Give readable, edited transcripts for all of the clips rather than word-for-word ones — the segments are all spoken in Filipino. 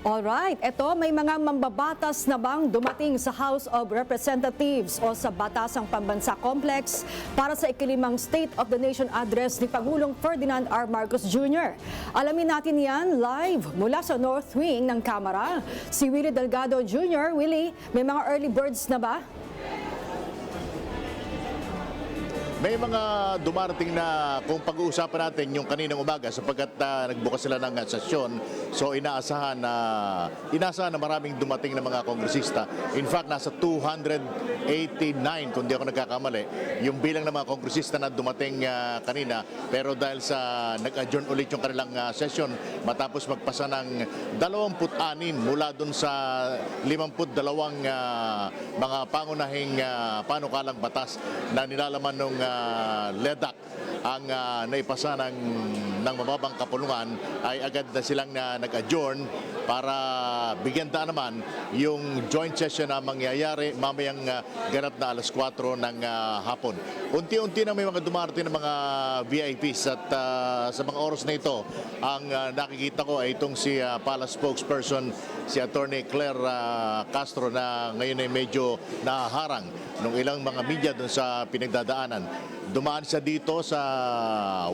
Alright, eto may mga mambabatas na bang dumating sa House of Representatives o sa Batasang Pambansa Complex para sa ikalimang State of the Nation Address ni Pangulong Ferdinand R. Marcos Jr. Alamin natin yan live mula sa North Wing ng Kamara. Si Willie Delgado Jr. Willie, may mga early birds na ba? May mga dumarating na kung pag-uusapan natin yung kaninang umaga sapagkat nagbukas sila ng sesyon. So inaasahan na maraming dumating na mga kongresista. In fact, nasa 289 kung di ako nagkakamali yung bilang ng mga kongresista na dumating kanina. Pero dahil sa nag-adjourn ulit yung kanilang session matapos magpasa ng 26 mula dun sa 52 mga pangunahing panukalang batas na nilalaman ng LEDAC ang naipasa ng mababang kapulungan ay agad na silang nag-adjourn para bigyan daan naman yung joint session na mangyayari mamayang ganap na alas 4 ng hapon. Unti-unti na may mga dumarating ng mga VIPs at sa mga oras na ito ang nakikita ko ay itong si Palace spokesperson si Attorney Claire Castro na ngayon ay medyo naharang ng ilang mga media doon sa pinagdadaanan. Dumaan siya dito sa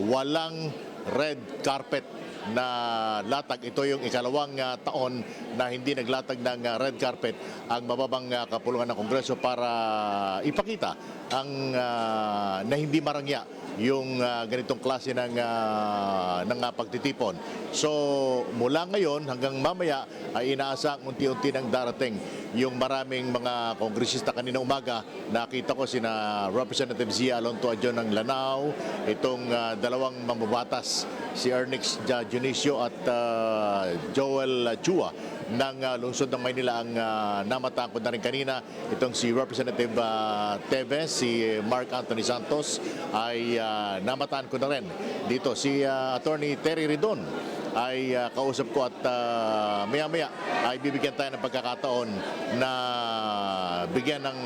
walang red carpet na latag. Ito yung ikalawang taon na hindi naglatag ng red carpet ang mababang kapulungan ng Kongreso para ipakita ang na hindi marangya yung ganitong klase ng pagtitipon. So mula ngayon hanggang mamaya ay inaasang unti-unti nang darating yung maraming mga kongresista. Kanina umaga nakita ko sina Representative Zia Alonto Adjon ng Lanao, itong dalawang mambabatas si Ernix Dionisio at Joel Chua ng lungsod ng Maynila ang namataan ko na rin kanina. Itong si Representative Teves, si Mark Anthony Santos ay namataan ko na rin dito. Si Attorney Terry Ridon ay kausap ko at maya-maya ay bibigyan tayo ng pagkakataon na bigyan ng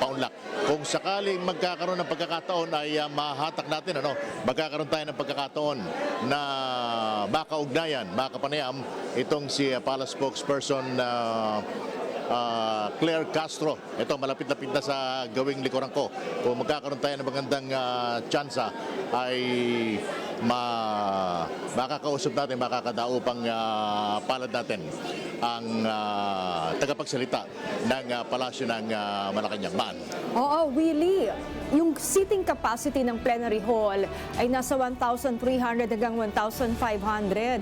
paunlak. Kung sakaling magkakaroon ng pagkakataon ay mahatak natin, magkakaroon tayo ng pagkakataon na makaugnayan, makapanayam itong si Palace spokesperson Claire Castro. Ito, malapit-lapit na sa gawing likuran ko. Kung magkakaroon tayo ng magandang tsansa ay makakausap natin, makakadaupang palad natin ang tagapagsalita ng palasyo ng Malacanang. Oo, Willie, yung seating capacity ng plenary hall ay nasa 1,300 hanggang 1,500.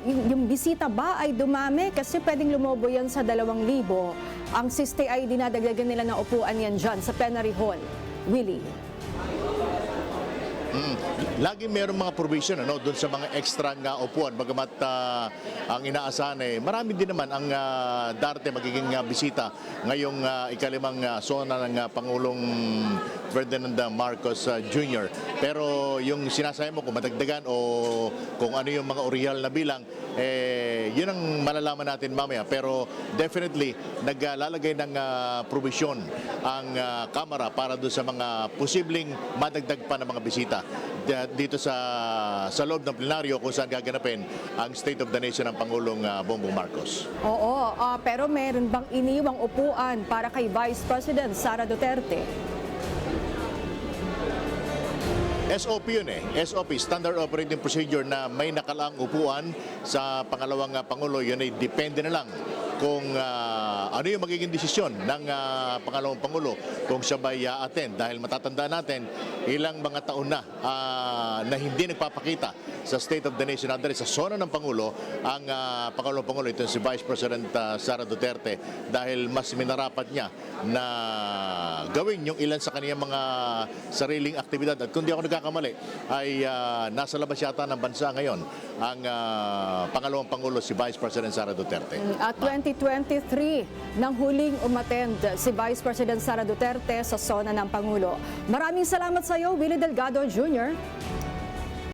Yung bisita ba ay dumami? Kasi pwedeng lumobo yan sa 2,000. Ang siste ay dinadagdagan nila ng upuan yan dyan sa plenary hall. Willie? Lagi mayroong mga provision doon sa mga extra upuan. Bagamat ang inaasahan marami din naman ang darating magiging bisita ngayong ikalimang sona ng Pangulong Ferdinand Marcos Jr. Pero yung sinasabi mo kung madagdagan o kung ano yung mga original na bilang, yun ang malalaman natin mamaya. Pero definitely naglalagay ng provision ang Kamara para doon sa mga posibleng madagdag pa ng mga bisita dito sa loob ng plenaryo kung saan gaganapin ang State of the Nation ng Pangulong Bongbong Marcos. Oo, pero meron bang iniwang upuan para kay Vice President Sara Duterte? SOP yun SOP, Standard Operating Procedure, na may nakalaang upuan sa pangalawang Pangulo. Yun ay depende na lang kung ano yung magiging desisyon ng pangalawang Pangulo kung siya ba i-attend. Dahil matatandaan natin, ilang mga taon na hindi nagpapakita sa State of the Nation Address sa sona ng Pangulo ang pangalawang Pangulo, ito si Vice President Sara Duterte, dahil mas minarapat niya na gawin yung ilan sa kaniyang mga sariling aktibidad. At kung di ako nagkakamali ay nasa labas yata ng bansa ngayon ang pangalawang Pangulo, si Vice President Sara Duterte. At 2023 nang huling umattend si Vice President Sara Duterte sa sona ng Pangulo. Maraming salamat sa iyo, Willie Delgado Jr.